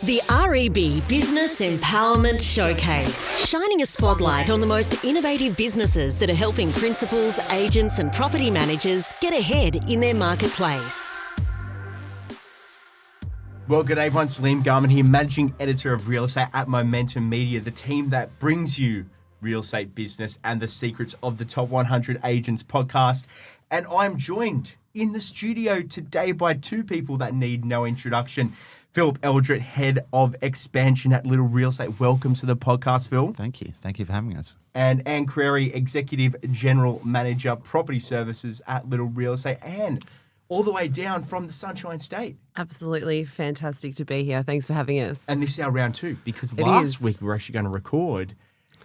The REB Business Empowerment Showcase, shining a spotlight on the most innovative businesses that are helping principals, agents and property managers get ahead in their marketplace. Well, good day everyone, it's Liam Garman here, Managing Editor of Real Estate at Momentum Media, the team that brings you real estate business and the secrets of the Top 100 Agents podcast. And I'm joined in the studio today by two people that need no introduction. Phil Eldret, Head of Expansion at Little Real Estate. Welcome to the podcast, Phil. Thank you. Thank you for having us. And Anne Crarey, Executive General Manager, Property Services at Little Real Estate. And all the way down from the Sunshine State. Absolutely fantastic to be here. Thanks for having us. And this is our round two, because last week we were actually going to record,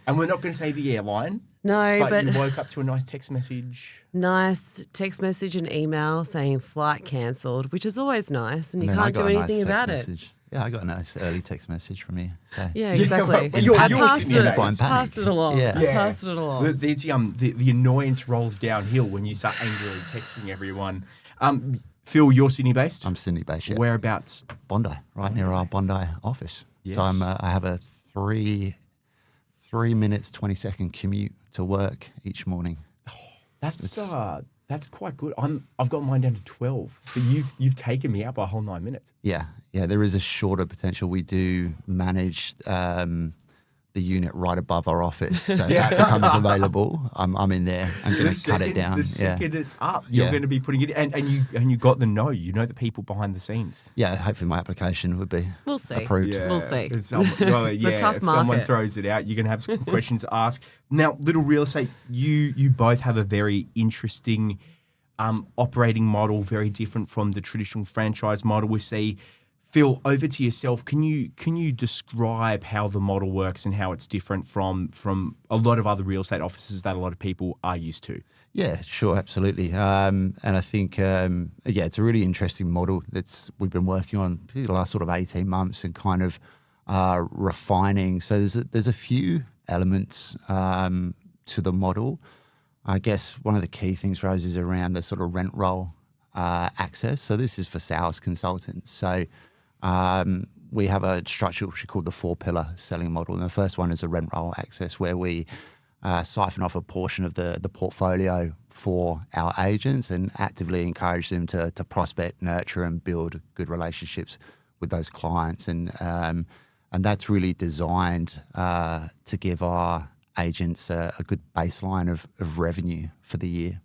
and we're not going to say the airline. No, but you woke up to a nice text message. Nice text message and email saying flight cancelled, which is always nice, and you can't do anything about it. Yeah, I got a nice early text message from you. So. Yeah, exactly. I passed it along. Yeah. Passed it along. The annoyance rolls downhill when you start angrily texting everyone. Phil, you're Sydney based? I'm Sydney based, yeah. Whereabouts? Bondi, right near our Bondi office. Yes. So I have a 3 minutes, 20-second commute to work each morning. That's quite good. I've got mine down to 12. So you've taken me out by a whole 9 minutes. Yeah. There is a shorter potential. We do manage the unit right above our office, so that becomes available. I'm in there. I'm going to cut it down. The second it's up, you're going to be putting it in, and you got the know. You know the people behind the scenes. Yeah, hopefully my application would be approved. Yeah. We'll see. It's a tough if market. Someone throws it out, you're going to have some questions to ask. Now, Little Real Estate, you both have a very interesting operating model, very different from the traditional franchise model we see. Phil, over to yourself. Can you describe how the model works and how it's different from a lot of other real estate offices that a lot of people are used to? Yeah, sure, absolutely. And I think, it's a really interesting model we've been working on particularly the last sort of 18 months and kind of refining. So there's a few elements to the model. I guess one of the key things for us is around the sort of rent roll access. So this is for sales consultants. So we have a structure which we call the 4-pillar selling model. And the first one is a rent roll access, where we siphon off a portion of the portfolio for our agents and actively encourage them to prospect, nurture and build good relationships with those clients. And that's really designed to give our agents a good baseline of revenue for the year.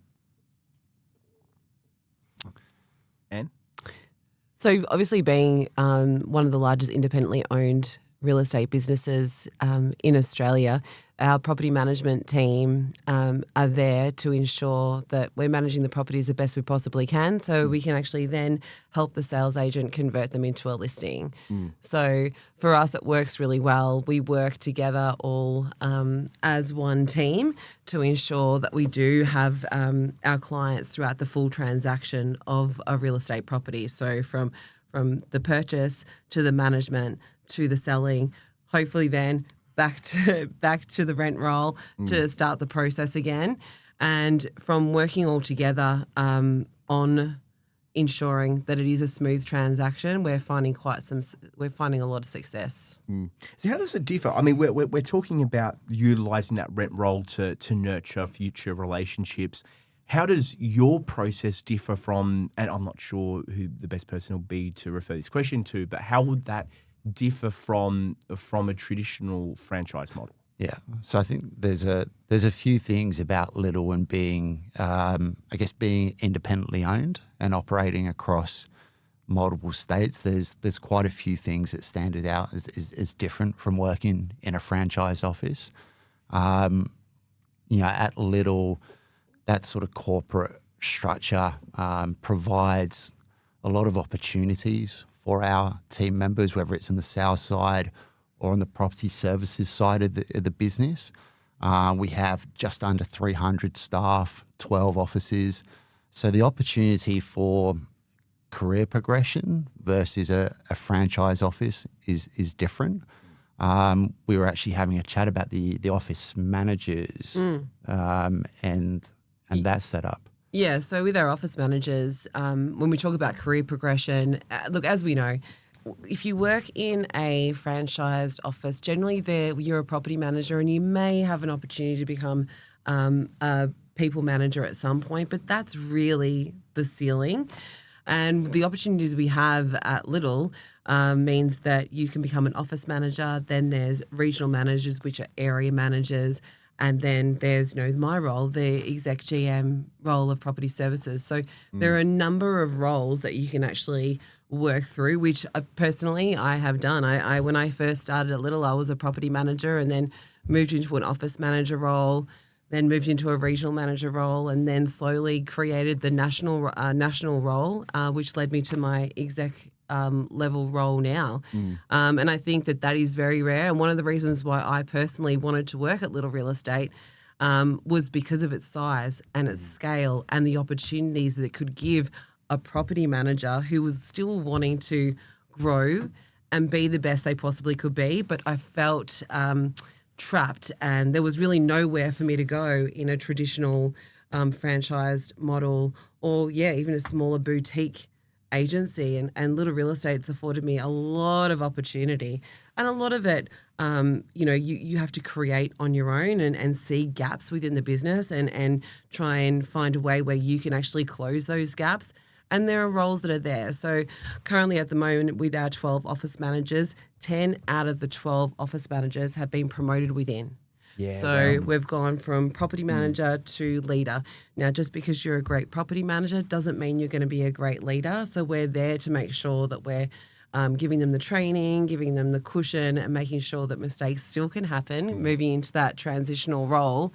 And? So obviously being one of the largest independently owned real estate businesses in Australia, our property management team are there to ensure that we're managing the properties the best we possibly can, so we can actually then help the sales agent convert them into a listing. So for us, it works really well. We work together all as one team to ensure that we do have our clients throughout the full transaction of a real estate property. So from the purchase to the management to the selling, hopefully then back to the rent roll to start the process again. And from working all together on ensuring that it is a smooth transaction, we're finding a lot of success. So how does it differ? I mean, we're talking about utilising that rent roll to nurture future relationships. How does your process differ from, and I'm not sure who the best person will be to refer this question to, but how would that differ from a traditional franchise model? Yeah, so I think there's a few things about Little and being being independently owned and operating across multiple states. There's quite a few things that stand it out as different from working in a franchise office. At Little, that sort of corporate structure provides a lot of opportunities for our team members, whether it's on the sales side or on the property services side of the business. We have just under 300 staff, 12 offices. So the opportunity for career progression versus a franchise office is different. We were actually having a chat about the office managers and that setup. Yeah, so with our office managers, when we talk about career progression, look, as we know, if you work in a franchised office, generally you're a property manager and you may have an opportunity to become a people manager at some point, but that's really the ceiling. And the opportunities we have at Little means that you can become an office manager. Then there's regional managers, which are area managers. And then there's, my role, the exec GM role of property services. So there are a number of roles that you can actually work through, which personally I have done. I when I first started at Little, I was a property manager and then moved into an office manager role, then moved into a regional manager role, and then slowly created the national role, which led me to my exec level role now. And I think that is very rare. And one of the reasons why I personally wanted to work at Little Real Estate was because of its size and its scale and the opportunities that it could give a property manager who was still wanting to grow and be the best they possibly could be. But I felt trapped, and there was really nowhere for me to go in a traditional franchised model or, even a smaller boutique agency. And Little Real Estate's afforded me a lot of opportunity, and a lot of it, you have to create on your own and see gaps within the business and try and find a way where you can actually close those gaps. And there are roles that are there. So currently at the moment with our 12 office managers, 10 out of the 12 office managers have been promoted within. Yeah, so we've gone from property manager to leader. Now, just because you're a great property manager doesn't mean you're going to be a great leader. So we're there to make sure that we're giving them the training, giving them the cushion, and making sure that mistakes still can happen, moving into that transitional role,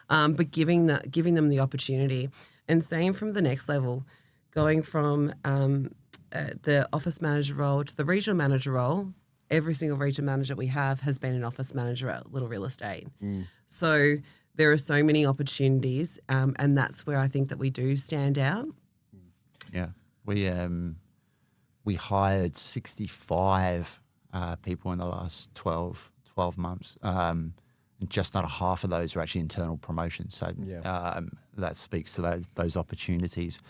but giving them the opportunity. And same from the next level, going from the office manager role to the regional manager role. Every single regional manager we have has been an office manager at Little Real Estate. So there are so many opportunities, and that's where I think that we do stand out. Yeah, we hired 65 people in the last 12 months, and just under half of those are actually internal promotions. So that speaks to those opportunities.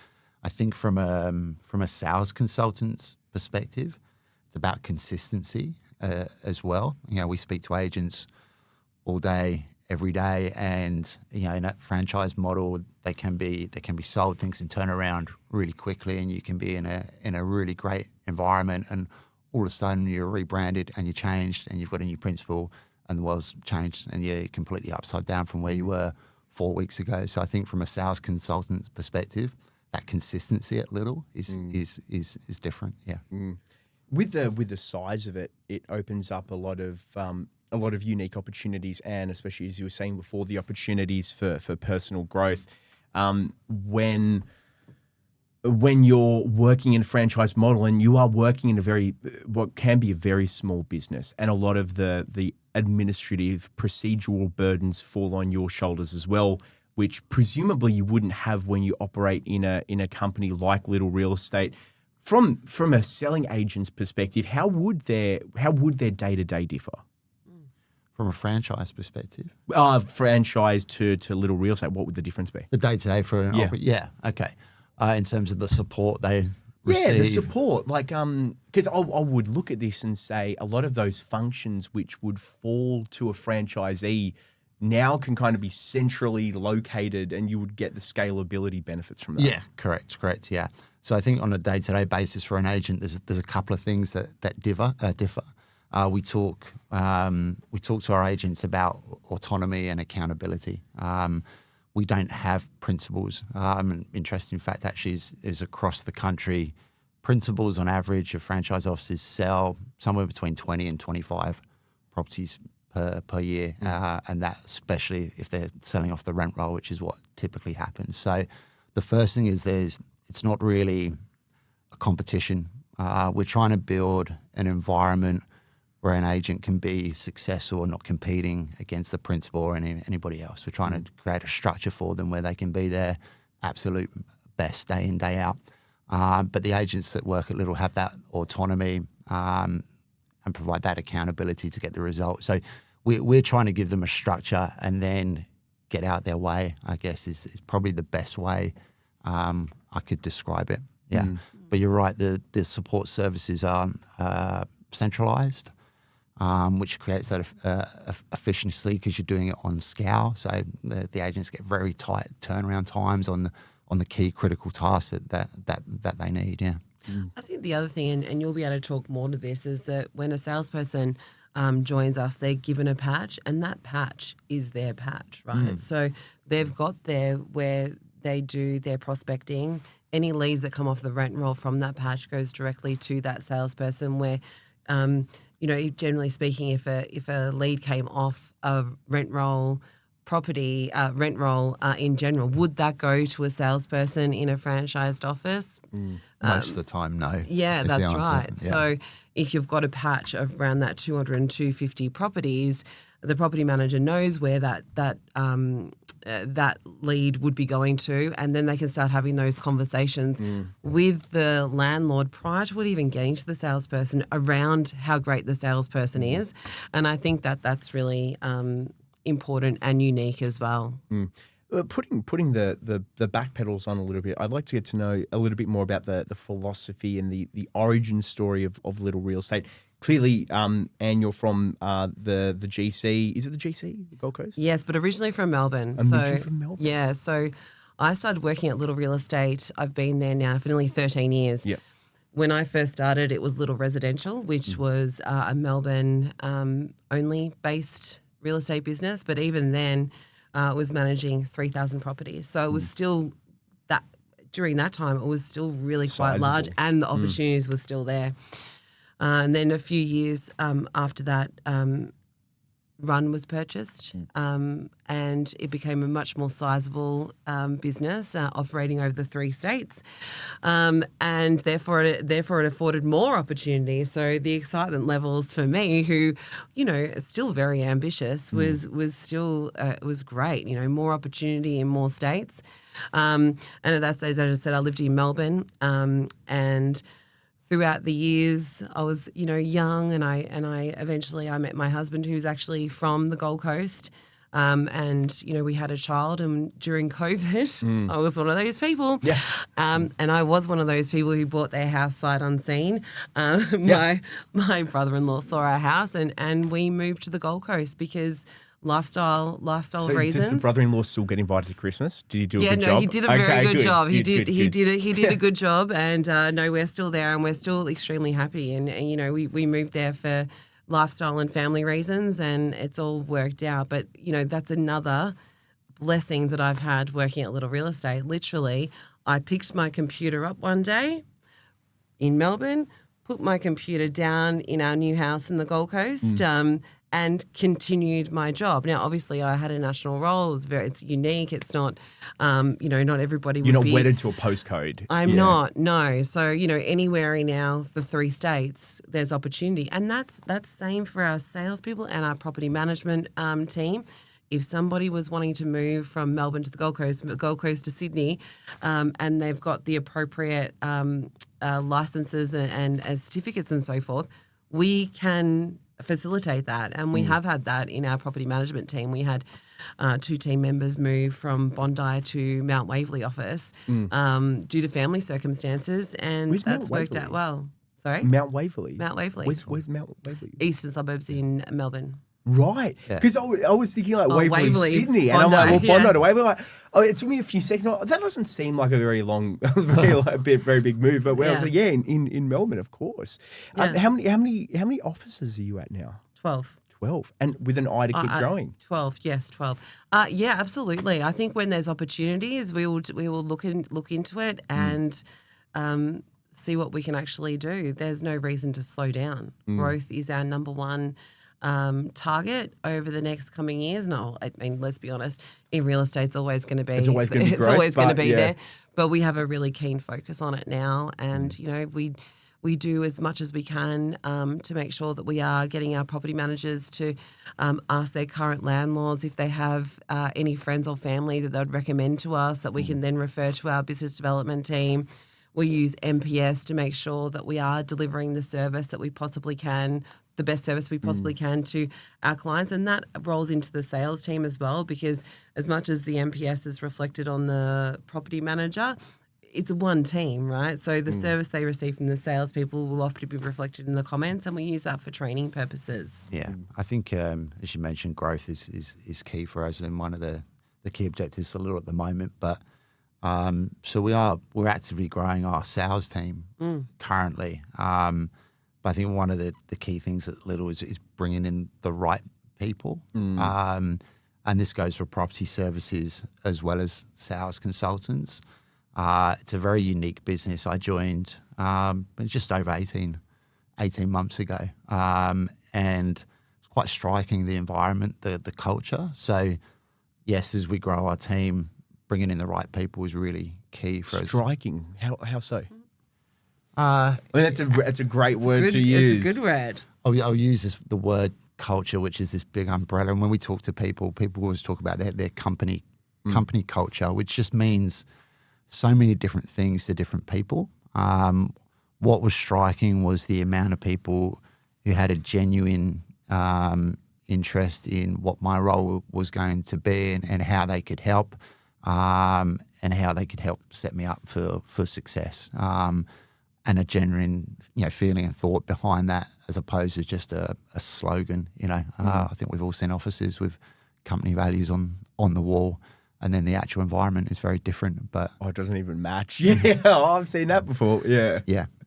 I think from a sales consultant's perspective, it's about consistency as well. We speak to agents all day, every day, and in that franchise model, they can be sold, things can turn around really quickly, and you can be in a really great environment, and all of a sudden you're rebranded and you're changed, and you've got a new principal, and the world's changed, and you're completely upside down from where you were 4 weeks ago. So I think from a sales consultant's perspective, that consistency at Little is different. Yeah. With the size of it, it opens up a lot of unique opportunities, and especially as you were saying before, the opportunities for personal growth. When you're working in a franchise model and you are working in what can be a very small business, and a lot of the administrative procedural burdens fall on your shoulders as well, which presumably you wouldn't have when you operate in a company like Little Real Estate. From a selling agent's perspective, how would their day-to-day differ? From a franchise perspective? Franchise to Little Real Estate, what would the difference be? The day-to-day for an okay. In terms of the support they receive. Yeah, the support. Because I would look at this and say a lot of those functions which would fall to a franchisee now can kind of be centrally located, and you would get the scalability benefits from that. Yeah, correct, yeah. So I think on a day-to-day basis for an agent, there's a couple of things that differ. We talk to our agents about autonomy and accountability. We don't have principals. An interesting fact actually is across the country, principals on average of franchise offices sell somewhere between 20 and 25 properties per year, and that especially if they're selling off the rent roll, which is what typically happens. So the first thing is it's not really a competition. We're trying to build an environment where an agent can be successful and not competing against the principal or anybody else. We're trying to create a structure for them where they can be their absolute best day in, day out. But the agents that work at Little have that autonomy and provide that accountability to get the result. So we're trying to give them a structure and then get out their way, I guess, is probably the best way I could describe it. Yeah. But you're right, the support services are centralised, which creates that efficiency because you're doing it on scale. So the agents get very tight turnaround times on the key critical tasks that they need. Yeah. I think the other thing, and you'll be able to talk more to this, is that when a salesperson joins us, they're given a patch, and that patch is their patch, right? So they've got there where they do their prospecting. Any leads that come off the rent roll from that patch goes directly to that salesperson where, generally speaking, if a lead came off a rent roll property, rent roll in general, would that go to a salesperson in a franchised office? Most of the time, no. Yeah, is the that's answer. right. Yeah. So if you've got a patch of around that 200 and 250 properties, the property manager knows where that lead would be going to, and then they can start having those conversations with the landlord prior to it even getting to the salesperson around how great the salesperson is. And I think that's really important and unique as well. Putting the back pedals on a little bit, I'd like to get to know a little bit more about the philosophy and the origin story of Little Real Estate. Clearly, Anne, you're from the GC. Is it the GC, the Gold Coast? Yes, but originally from Melbourne. Originally from Melbourne. Yeah, so I started working at Little Real Estate. I've been there now for nearly 13 years. Yeah. When I first started, it was Little Residential, which was a Melbourne only based real estate business. But even then, it was managing 3,000 properties. So it was still that during that time, it was still really quite Sizable. large, and the opportunities were still there. And then a few years after that, Run was purchased, and it became a much more sizable business operating over the 3 states, and therefore it afforded more opportunity. So the excitement levels for me, who is still very ambitious, was still was great. More opportunity in more states, and at that stage, as I said, I lived in Melbourne, and throughout the years, I was, young, and I eventually met my husband, who's actually from the Gold Coast, and we had a child. And during COVID, I was one of those people, and I was one of those people who bought their house sight unseen. My brother-in-law saw our house, and we moved to the Gold Coast because lifestyle So reasons. does the brother-in-law still get invited to Christmas? Did he do a good job? Yeah, no, he did a very good job. He Good. did a good job, and no, we're still there, and we're still extremely happy. And we moved there for lifestyle and family reasons, and it's all worked out. But that's another blessing that I've had working at Little Real Estate. Literally, I picked my computer up one day in Melbourne, put my computer down in our new house in the Gold Coast, and continued my job. Now, obviously, I had a national role. It's unique. It's not, not everybody would be. You're not wedded to a postcode. I'm not, no. So, anywhere in the 3 states, there's opportunity. And that's same for our salespeople and our property management team. If somebody was wanting to move from Melbourne to the Gold Coast to Sydney, and they've got the appropriate licenses and certificates and so forth, we can facilitate that, and we have had that in our property management team. We had 2 team members move from Bondi to Mount Waverley office due to family circumstances, and Where's that's Mount worked out Waverley? well. Sorry? Mount Waverley. Mount Waverley. Where's Mount Waverley? Eastern suburbs in Melbourne. Right, because I was thinking like Waverley, Bondi, Sydney, and I'm like, well, Bondi yeah. to Waverley. It took me a few seconds. That doesn't seem like a very long, very big move. But when I was like, in Melbourne, of course. Yeah. How many offices are you at now? 12. 12, and with an eye to keep growing. 12, yes, 12. Yeah, absolutely. I think when there's opportunities, we will look into it and see what we can actually do. There's no reason to slow down. Growth is our number one target over the next coming years. No, I mean, let's be honest, in real estate, it's always going to be. It's always going to be growth, there. But we have a really keen focus on it now, and we do as much as we can to make sure that we are getting our property managers to ask their current landlords if they have any friends or family that they'd recommend to us that we can then refer to our business development team. We use MPS to make sure that we are delivering the service that we possibly can, the best service we possibly can to our clients. And that rolls into the sales team as well, because as much as the MPS is reflected on the property manager, it's one team, right? So the service they receive from the salespeople will often be reflected in the comments, and we use that for training purposes. Yeah, I think as you mentioned, growth is key for us and one of the key objectives for Little at the moment. But so we're actively growing our sales team currently. But I think one of the key things at Little is bringing in the right people. And this goes for property services as well as sales consultants. It's a very unique business. I joined just over 18 months ago. And it's quite striking, the environment, the culture. So, yes, as we grow our team, bringing in the right people is really key for us. Striking? How so? I mean, that's a great word to use. It's a good word. I'll use the word culture, which is this big umbrella. And when we talk to people always talk about their company culture, which just means so many different things to different people. What was striking was the amount of people who had a genuine interest in what my role was going to be and how they could help, and how they could help set me up for success. And a genuine, feeling and thought behind that, as opposed to just a slogan. I think we've all seen offices with company values on the wall, and then the actual environment is very different. But it doesn't even match. Yeah, I've seen that before. Yeah.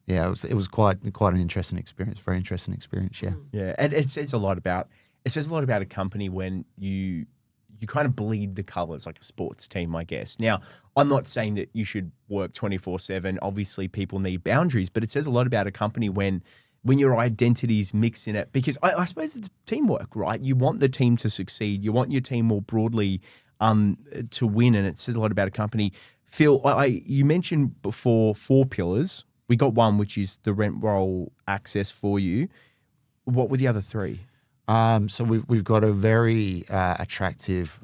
It was quite an interesting experience. Very interesting experience. Yeah. Yeah, and it says a lot about a company when you kind of bleed the colours like a sports team, I guess. Now, I'm not saying that you should work 24/7. Obviously, people need boundaries, but it says a lot about a company when your identities mix in it, because I suppose it's teamwork, right? You want the team to succeed. You want your team more broadly to win, and it says a lot about a company. Phil, you mentioned before 4 pillars. We got one, which is the rent roll access for you. What were the other 3? So we've got a very attractive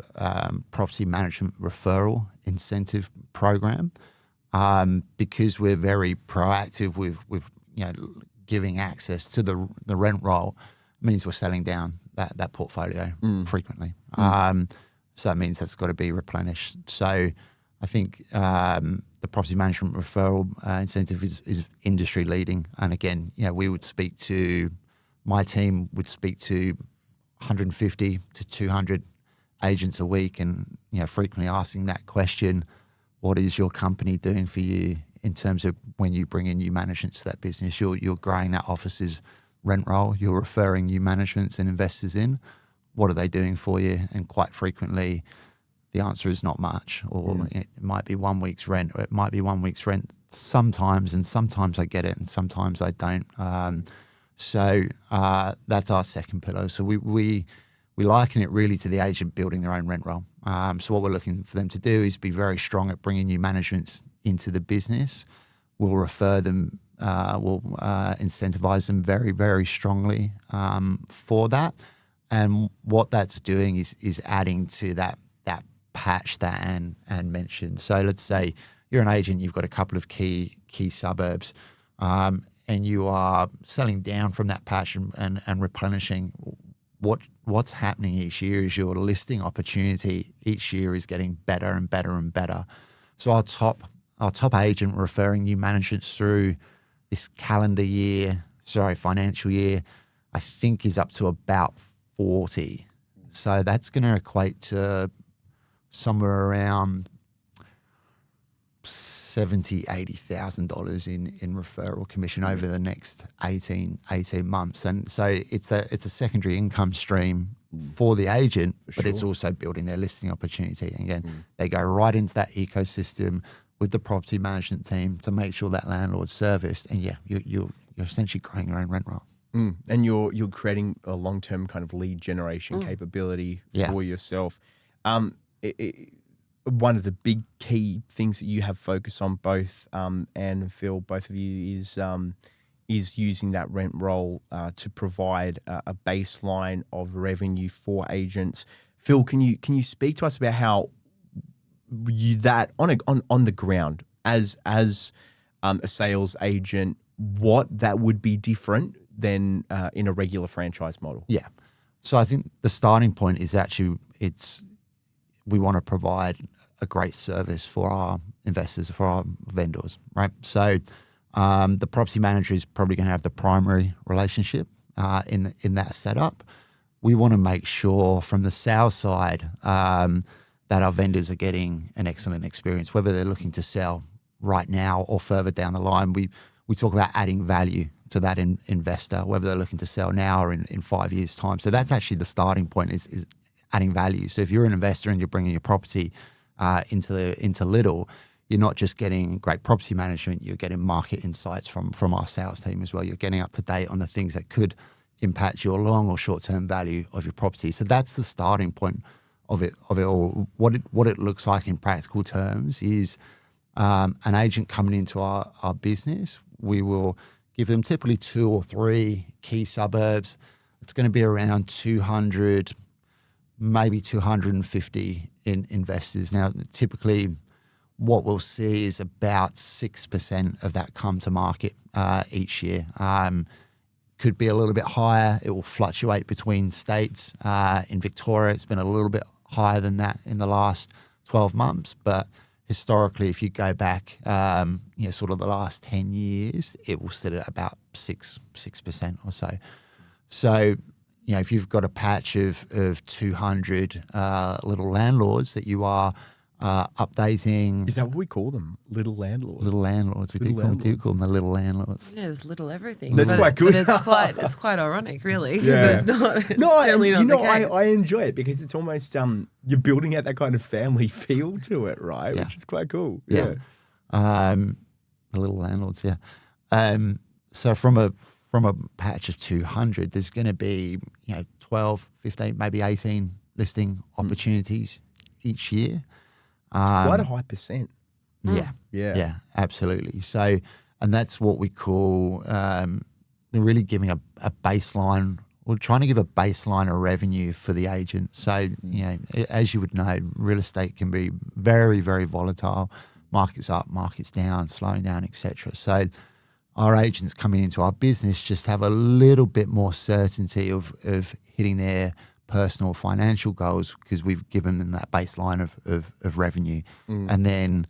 property management referral incentive program, because we're very proactive with giving access to the rent roll. Means we're selling down that portfolio frequently. So it means that's got to be replenished. So I think the property management referral incentive is industry leading. And again, my team would speak to 150 to 200 agents a week, and frequently asking that question: what is your company doing for you in terms of when you bring in new management to that business? You're growing that office's rent roll. You're referring new managements and investors in. What are they doing for you? And quite frequently, the answer is not much, or it might be 1 week's rent, or it might be 1 week's rent sometimes, and sometimes I get it and sometimes I don't. So that's our second pillar. So we liken it really to the agent building their own rent roll. So what we're looking for them to do is be very strong at bringing new managements into the business. We'll refer them, we'll incentivize them very, very strongly for that. And what that's doing is adding to that patch that Anne mentioned. So let's say you're an agent, you've got a couple of key suburbs, and you are selling down from that patch and replenishing. What's happening each year is your listing opportunity each year is getting better and better and better. So our top agent referring new managements through this financial year, I think is up to about 40. So that's going to equate to somewhere around $70,000, $80,000 in referral commission over the next 18 months. And so it's a secondary income stream for the agent, but it's also building their listing opportunity. And again, they go right into that ecosystem with the property management team to make sure that landlord's serviced. And you're essentially growing your own rent roll. And you're creating a long-term kind of lead generation capability for yourself. One of the big key things that you have focused on, both Anne and Phil, both of you, is using that rent roll to provide a baseline of revenue for agents. Phil, can you speak to us about how you that on the ground as a sales agent, what that would be different than in a regular franchise model? Yeah. So I think the starting point is actually we want to provide a great service for investors, for our vendors, right? So the property manager is probably going to have the primary relationship in that setup. We want to make sure from the sales side that our vendors are getting an excellent experience, whether they're looking to sell right now or further down the line. We talk about adding value to that investor, whether they're looking to sell now or in 5 years' time. So that's actually the starting point, is adding value. So if you're an investor and you're bringing your property into Little, you're not just getting great property management, you're getting market insights from our sales team as well. You're getting up to date on the things that could impact your long or short-term value of your property. So that's the starting point of it all. What it looks like in practical terms is an agent coming into our business. We will give them typically 2 or 3 key suburbs. It's going to be around 200, maybe 250 investors. Now, typically what we'll see is about 6% of that come to market each year. Could be a little bit higher. It will fluctuate between states. In Victoria, it's been a little bit higher than that in the last 12 months. But historically, if you go back, sort of the last 10 years, it will sit at about 6% or so. So, if you've got a patch of 200 little landlords that you are updating. Is that what we call them? Little landlords? Little landlords. We do call them the little landlords. Yeah, it's little everything. That's quite good. But it's quite ironic, really. Yeah. It's certainly not the case. I enjoy it because it's almost you're building out that kind of family feel to it, right? Yeah. Which is quite cool. Yeah. The little landlords, yeah. So from a patch of 200, there's going to be 12, 15, maybe 18 listing opportunities each year. It's quite a high percent. Yeah, absolutely. So, and that's what we call really giving a baseline. We're trying to give a baseline of revenue for the agent. So, as you would know, real estate can be very, very volatile. Markets up, markets down, slowing down, etc. So, our agents coming into our business just have a little bit more certainty of hitting their personal financial goals because we've given them that baseline of revenue. And then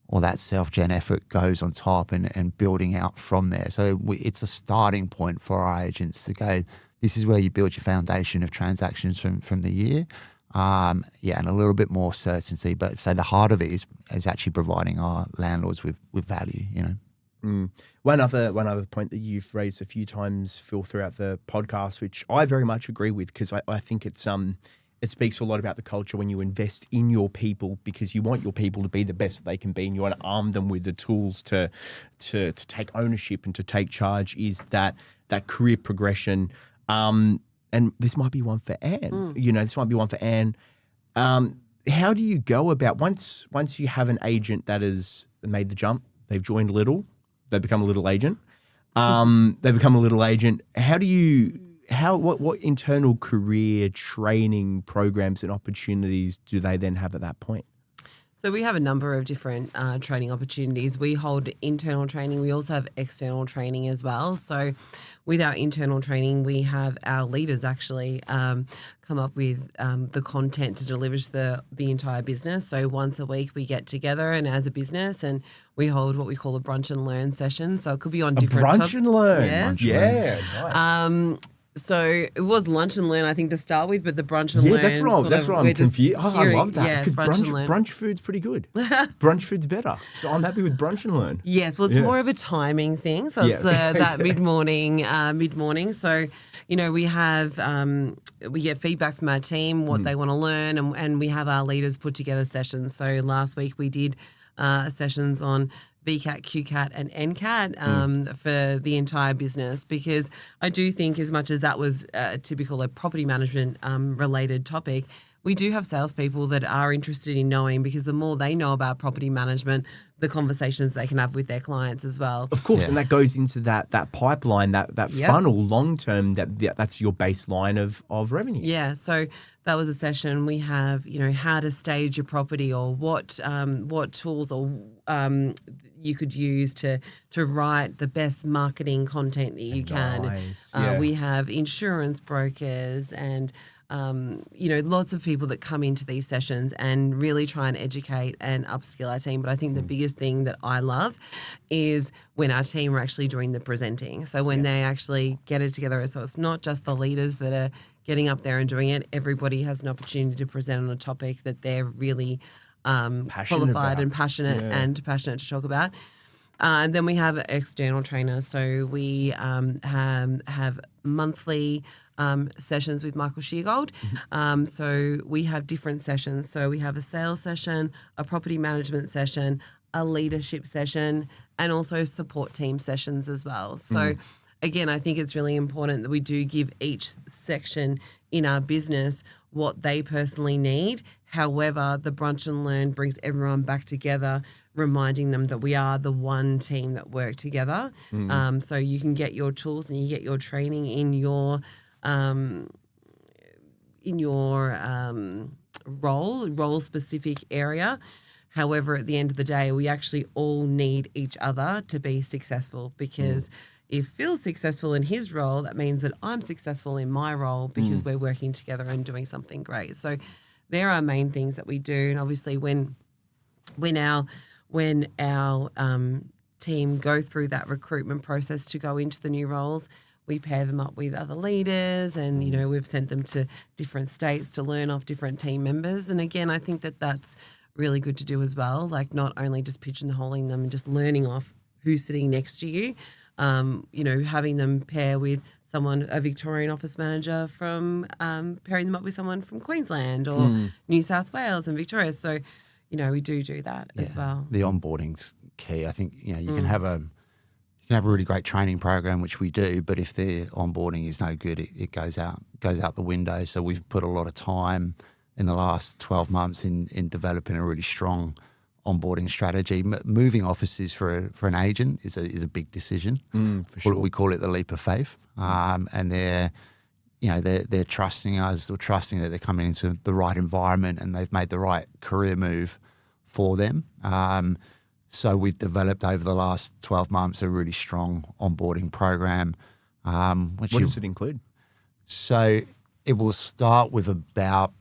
all that self-gen effort goes on top and building out from there. So it's a starting point for our agents to go, this is where you build your foundation of transactions from the year. And a little bit more certainty. But so the heart of it is actually providing our landlords with value, One other point that you've raised a few times, Phil, throughout the podcast, which I very much agree with, because I think it speaks a lot about the culture when you invest in your people, because you want your people to be the best that they can be, and you want to arm them with the tools to take ownership and to take charge. Is that career progression? And this might be one for Anne. This might be one for Anne. How do you go about once you have an agent that has made the jump, they've joined Little. They become a little agent. They become a little agent. What internal career training programs and opportunities do they then have at that point? So we have a number of different training opportunities. We hold internal training. We also have external training as well. So with our internal training, we have our leaders actually come up with the content to deliver to the entire business. So once a week we get together and as a business and we hold what we call a brunch and learn session. So it could be on different brunch and learn. Yes. Yeah, nice. So it was lunch and learn, I think, to start with, but the brunch and learn. That's right. I'm confused. I love that. Yeah, because brunch brunch food's pretty good. Brunch food's better. So I'm happy with brunch and learn. Yes, well, it's more of a timing thing. So it's that mid-morning. So, we have we get feedback from our team, what they want to learn, and we have our leaders put together sessions. So last week we did sessions on VCAT, QCAT and NCAT for the entire business, because I do think as much as that was typical a property management related topic, we do have salespeople that are interested in knowing, because the more they know about property management, the conversations they can have with their clients as well. Of course, and that goes into that pipeline, that funnel long term. That's your baseline of revenue. Yeah, so that was a session. We have how to stage your property, or what tools or you could use to write the best marketing content that you can. Nice. Yeah. We have insurance brokers and lots of people that come into these sessions and really try and educate and upskill our team. But I think the biggest thing that I love is when our team are actually doing the presenting. So when they actually get it together, so it's not just the leaders that are getting up there and doing it. Everybody has an opportunity to present on a topic that they're really qualified about. and passionate to talk about. And then we have external trainers. So we have monthly sessions with Michael Sheargold. So we have different sessions. So we have a sales session, a property management session, a leadership session, and also support team sessions as well. So again, I think it's really important that we do give each section in our business what they personally need. However, the Brunch and Learn brings everyone back together, reminding them that we are the one team that work together. So you can get your tools and you get your training in your role specific area. However, at the end of the day, we actually all need each other to be successful, because if Phil's successful in his role, that means that I'm successful in my role, because we're working together and doing something great. So there are main things that we do. And obviously when our team go through that recruitment process to go into the new roles, we pair them up with other leaders, and, we've sent them to different states to learn off different team members. And again, I think that that's really good to do as well. Like, not only just pigeonholing them and just learning off who's sitting next to you, having them pair with a Victorian office manager from, pairing them up with someone from Queensland or New South Wales and Victoria. So, we do that as well. The onboarding's key. I think, you can have a really great training program, which we do, but if their onboarding is no good, it goes out the window. So we've put a lot of time in the last 12 months in developing a really strong onboarding strategy. Moving offices for an agent is a big decision. For sure. We call it the leap of faith, and they're trusting us, or trusting that they're coming into the right environment and they've made the right career move for them. So we've developed over the last 12 months a really strong onboarding program. What does it include? So it will start with about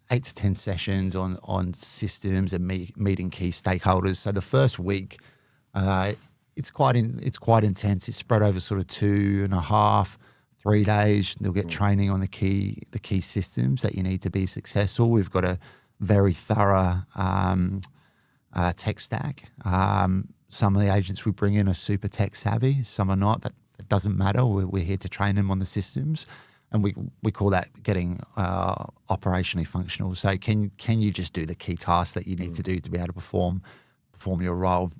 8 to 10 sessions on systems and meeting key stakeholders. So the first week, it's quite intense. It's spread over sort of 2.5, 3 days. They'll get training on the key systems that you need to be successful. We've got a very thorough tech stack. Some of the agents we bring in are super tech savvy. Some are not. That doesn't matter. We're here to train them on the systems. And we call that getting operationally functional. So can you just do the key tasks that you need to do to be able to perform your role?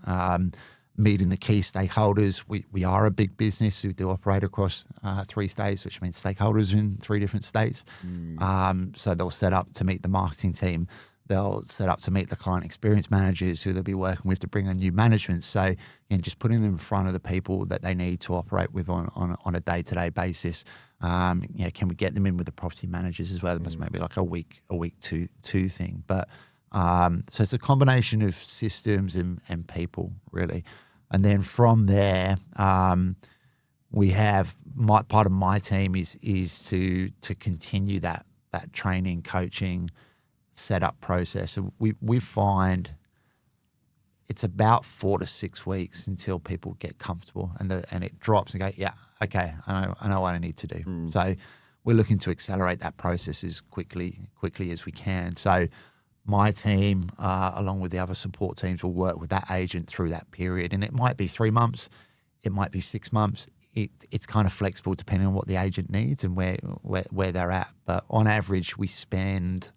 Meeting the key stakeholders. We are a big business. We do operate across 3 states, which means stakeholders in 3 different states. So they'll set up to meet the marketing team. They'll set up to meet the client experience managers who they'll be working with to bring in new management. So just putting them in front of the people that they need to operate with on a day-to-day basis. Can we get them in with the property managers as well? That must maybe like a week two thing. But so it's a combination of systems and people, really. And then from there, we have part of my team is to continue that training, coaching, setup process. So we find it's about 4 to 6 weeks until people get comfortable and it drops and go, yeah, okay, I know what I need to do. So we're looking to accelerate that process as quickly as we can. So my team, along with the other support teams, will work with that agent through that period. And it might be 3 months, it might be 6 months. It's kind of flexible depending on what the agent needs and where they're at. But on average, we spend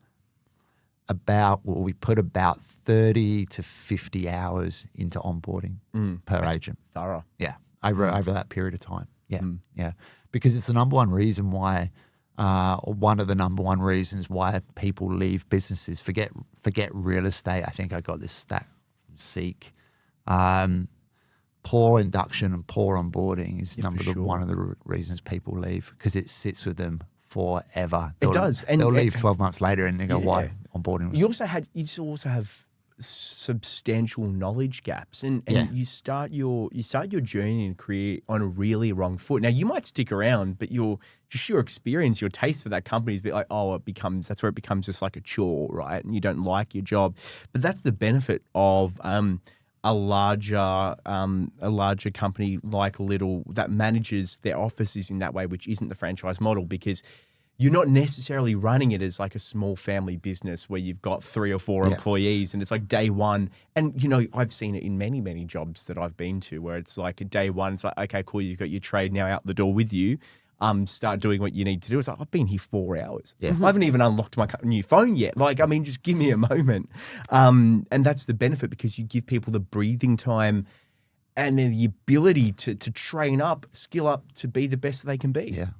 we put about 30 to 50 hours into onboarding per agent. Thorough. Yeah, over that period of time. Yeah, yeah. Because it's the number one reason why, or one of the number one reasons why people leave businesses. Forget real estate. I think I got this stat from Seek. Poor induction and poor onboarding is one of the reasons people leave, because it sits with them forever. It does. And they'll leave 12 months later and they go, why onboarding was... You also have substantial knowledge gaps, and Yeah. you start your journey and career on a really wrong foot. Now you might stick around, but your experience, your taste for that company is a bit like, that's where it becomes just like a chore, right? And you don't like your job. But that's the benefit of a larger company like Little that manages their offices in that way, which isn't the franchise model, because you're not necessarily running it as like a small family business where you've got 3 or 4 employees and it's like day one. And, I've seen it in many, many jobs that I've been to where it's like a day one, it's like, okay, cool, you've got your trade now out the door with you. Start doing what you need to do. It's like, I've been here 4 hours. Yeah. I haven't even unlocked my new phone yet. Just give me a moment. And that's the benefit, because you give people the breathing time and then the ability to train up, skill up to be the best that they can be. Yeah.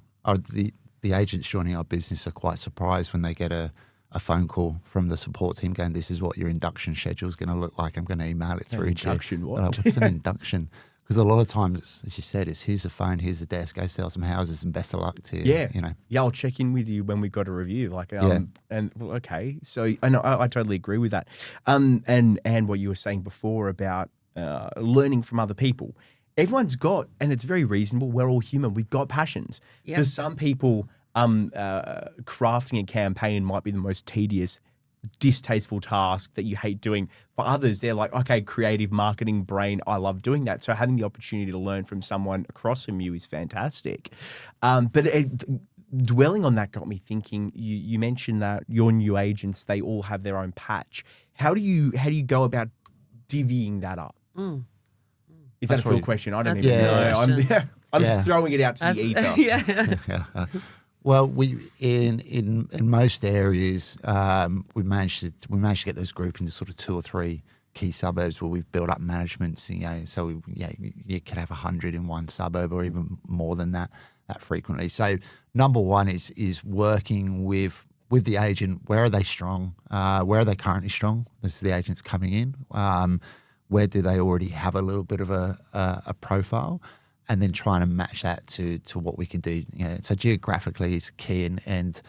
The agents joining our business are quite surprised when they get a phone call from the support team going, this is what your induction schedule is going to look like. I'm going to email it through to you. Induction, what? What's an induction? Because a lot of times, as you said, is here's the phone, here's the desk, go sell some houses and best of luck to you. Yeah. Yeah, I'll check in with you when we've got a review. And okay. So I totally agree with that. And what you were saying before about learning from other people. Everyone's got, and it's very reasonable, we're all human, we've got passions. For some people, crafting a campaign might be the most tedious, distasteful task that you hate doing. For others, they're like, okay, creative marketing brain, I love doing that. So having the opportunity to learn from someone across from you is fantastic. Dwelling on that got me thinking, you mentioned that your new agents, they all have their own patch. How do you go about divvying that up? Is that a full question? I don't even know. I'm just throwing it out to the ether. Well, we in most areas we managed to get those grouped into sort of 2 or 3 key suburbs where we've built up managements. So you could have 100 in one suburb or even more than that frequently. So number one is working with the agent. Where are they strong? Where are they currently strong? This is the agents coming in. Where do they already have a little bit of a profile? And then trying to match that to what we can do. So geographically is key, and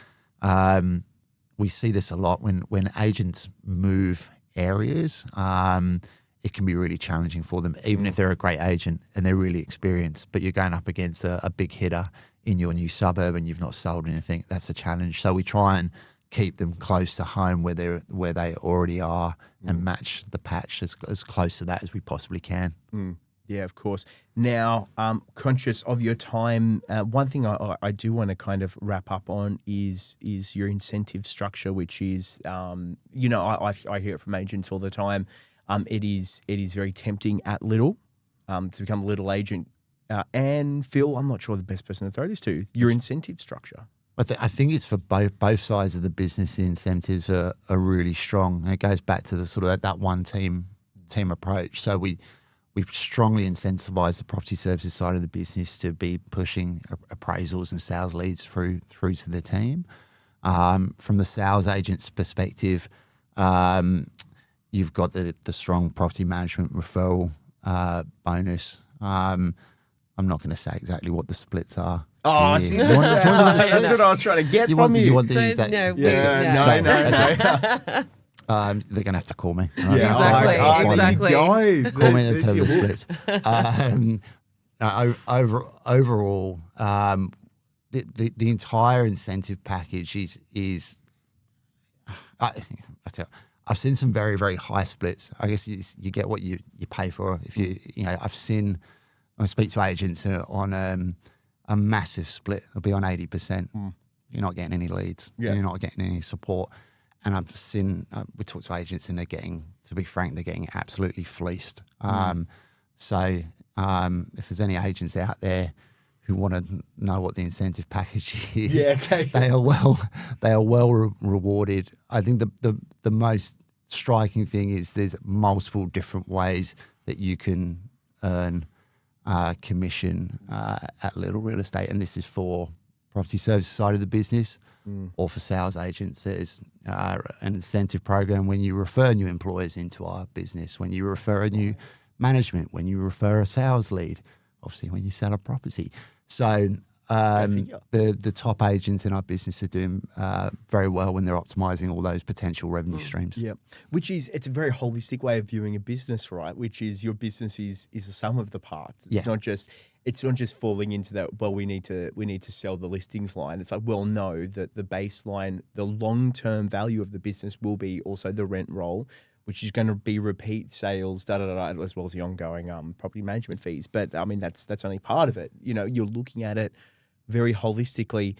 we see this a lot when agents move areas. It can be really challenging for them, even if they're a great agent and they're really experienced. But you're going up against a big hitter in your new suburb and you've not sold anything. That's a challenge. So we try and keep them close to home where they already are, and match the patch as close to that as we possibly can. Yeah, of course. Now, conscious of your time, one thing I do want to kind of wrap up on is your incentive structure, which is, I hear it from agents all the time. It is very tempting at Little to become a Little agent. And Phil, I'm not sure the best person to throw this to, your incentive structure. I think it's for both sides of the business. The incentives are really strong. And it goes back to the sort of that one team approach. So we strongly incentivize the property services side of the business to be pushing appraisals and sales leads through to the team. From the sales agent's perspective, you've got the strong property management referral bonus. I'm not going to say exactly what the splits are. Oh, see, that's what I was trying to get from you. You want the exact? No. They're going to have to call me. Right? Yeah, exactly. Call me and tell me the splits. Overall, the entire incentive package is I tell you, I've seen some very, very high splits. I guess you get what you pay for. If I speak to agents on a massive split. It'll be on 80%. You're not getting any leads. You're not getting any support. And I've seen, we talk to agents and to be frank, they're getting absolutely fleeced. So if there's any agents out there who want to know what the incentive package is, they are well rewarded. I think the most striking thing is there's multiple different ways that you can earn commission at Little Real Estate, and this is for property services side of the business or for sales agents. There's an incentive program when you refer new employers into our business, when you refer a new management, when you refer a sales lead, obviously when you sell a property. So The top agents in our business are doing very well when they're optimizing all those potential revenue streams. Yeah, it's a very holistic way of viewing a business, right? Which is your business is the sum of the parts. It's not just falling into that. Well, we need to sell the listings line. It's like, well, no, that the baseline, the long term value of the business will be also the rent roll, which is going to be repeat sales, as well as the ongoing property management fees. But I mean, that's only part of it. You know, you're looking at it very holistically.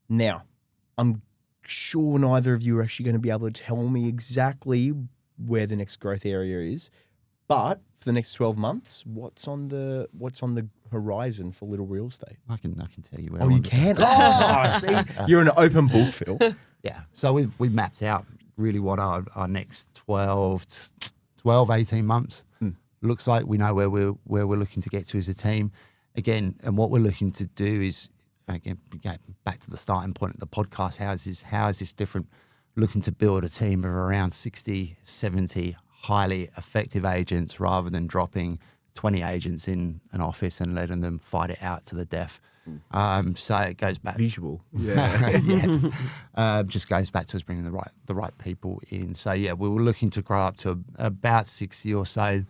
Now, I'm sure neither of you are actually going to be able to tell me exactly where the next growth area is, but for the next 12 months, what's on the horizon for Little Real Estate? I can tell you where. Oh, you can? Oh, see, you're an open book, Phil. Yeah. So we've mapped out really what our next 12, 18 months looks like. We know where we're looking to get to as a team. Again, and what we're looking to do is, again, back to the starting point of the podcast, how is this different? Looking to build a team of around 60, 70 highly effective agents rather than dropping 20 agents in an office and letting them fight it out to the death. So it goes back. Visual. Just goes back to us bringing the right people in. So yeah, we were looking to grow up to about 60 or so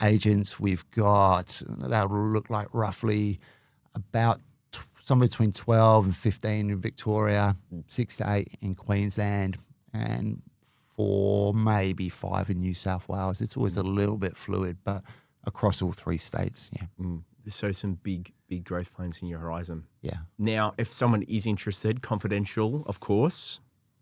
agents. We've got, that will look like roughly about somewhere between 12 and 15 in Victoria, 6 to 8 in Queensland, and 4, maybe 5 in New South Wales. It's always a little bit fluid, but across all 3 states, yeah. So some big growth plans in your horizon. Yeah. Now, if someone is interested, confidential, of course,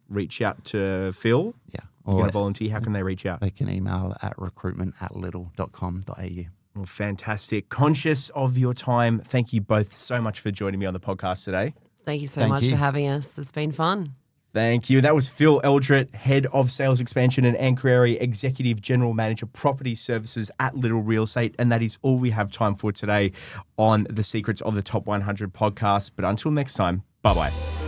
reach out to Phil. Yeah. You're going to volunteer. How can they reach out? They can email at recruitment@little.com.au. Well, fantastic. Conscious of your time, thank you both so much for joining me on the podcast today. Thank you so much for having us. It's been fun. Thank you. That was Phil Eldret, Head of Sales Expansion, and Crarey, Executive General Manager, Property Services at Little Real Estate. And that is all we have time for today on the Secrets of the Top 100 podcast. But until next time, bye-bye.